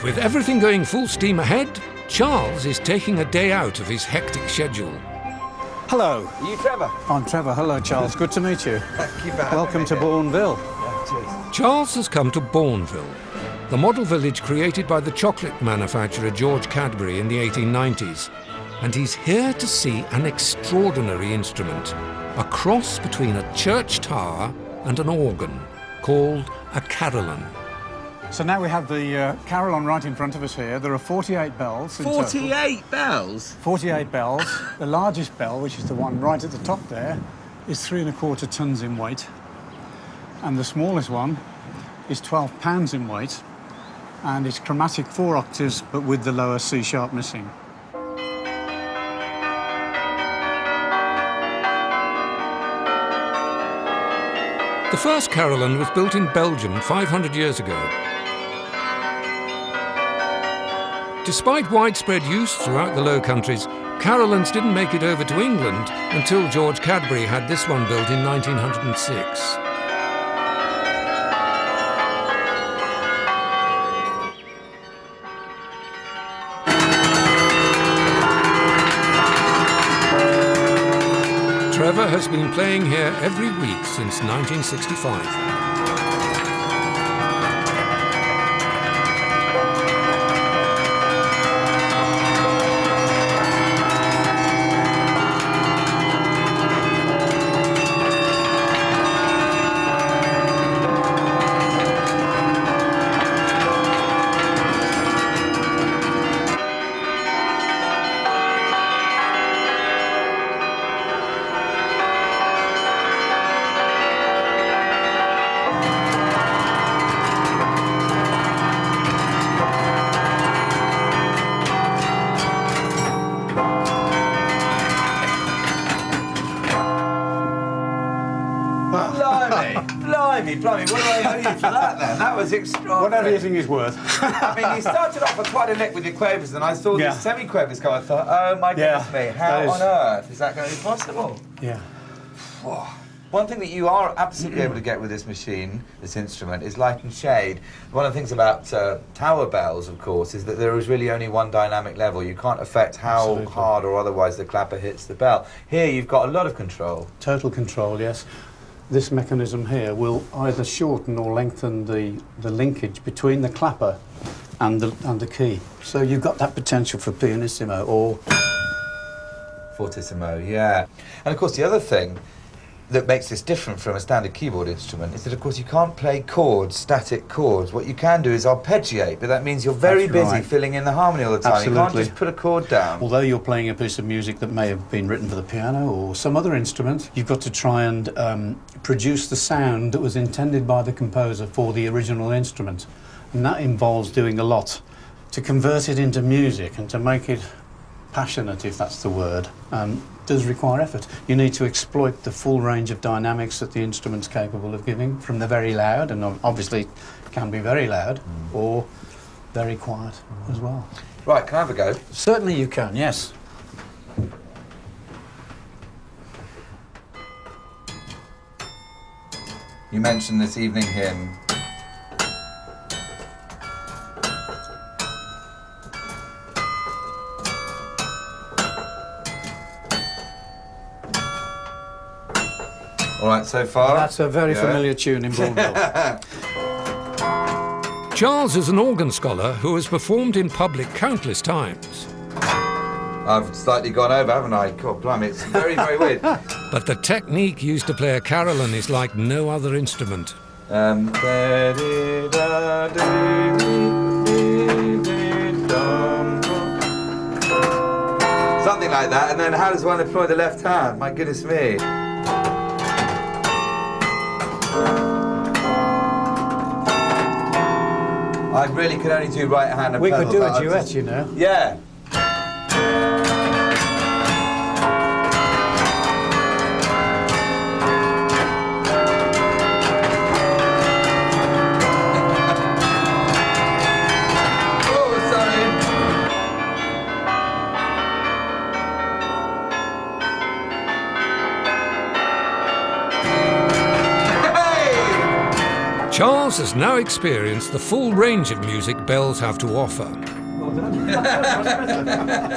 With everything going full steam ahead, Charles is taking a day out of his hectic schedule. Hello. Are you Trevor? I'm Trevor. Hello, Charles. Good to meet you. Thank you for having Welcome me to here. Bournville. Yeah, cheers. Charles has come to Bournville, the model village created by the chocolate manufacturer George Cadbury in the 1890s. And he's here to see an extraordinary instrument, a cross between a church tower and an organ, called a carillon. So now we have the carillon right in front of us here. There are 48 bells in total. 48 bells? 48 bells. The largest bell, which is the one right at the top there, is 3¼ tons in weight. And the smallest one is 12 pounds in weight. And it's chromatic 4 octaves, but with the lower C sharp missing. The first carillon was built in Belgium 500 years ago. Despite widespread use throughout the Low Countries, carillons didn't make it over to England until George Cadbury had this one built in 1906. Trevor has been playing here every week since 1965. Blimey, what do I owe you for that then? That was extraordinary. Whatever you think is worth. I mean, you started off with quite a lick with your quavers, and I saw Yeah. these semi-quavers go. I thought, oh my goodness me, how that is- on earth is that going to be possible? Yeah. One thing that you are absolutely able to get with this machine, this instrument, is light and shade. One of the things about tower bells, of course, is that there is really only one dynamic level. You can't affect how Absolutely. hard or otherwise the clapper hits the bell. Here you've got a lot of control. Total control, yes. This mechanism here will either shorten or lengthen the linkage between the clapper and the key. So you've got that potential for pianissimo or... Fortissimo, yeah. And of course the other thing that makes this different from a standard keyboard instrument is that of course you can't play chords, static chords. What you can do is arpeggiate, but that means you're very That's busy right. filling in the harmony all the time. You can't Absolutely. just put a chord down. Although you're playing a piece of music that may have been written for the piano or some other instrument, you've got to try and produce the sound that was intended by the composer for the original instrument. And that involves doing a lot to convert it into music and to make it passionate, if that's the word, does require effort. You need to exploit the full range of dynamics that the instrument's capable of giving, from the very loud, and obviously can be very loud, or very quiet as well. Right, can I have a go? Certainly you can, yes. You mentioned this evening hymn. All right, so far? That's a very Yeah. familiar tune in Bournville. Charles is an organ scholar who has performed in public countless times. I've slightly gone over, haven't I? God blimey, it's very, very weird. But the technique used to play a carillon is like no other instrument. Something like that, and then how does one employ the left hand? My goodness me. I really can only do right hand and We pedal, could do but a I'm duet, just- you know. Yeah. Oh, sorry. Hey! Charles house has now experienced the full range of music bells have to offer. Well done.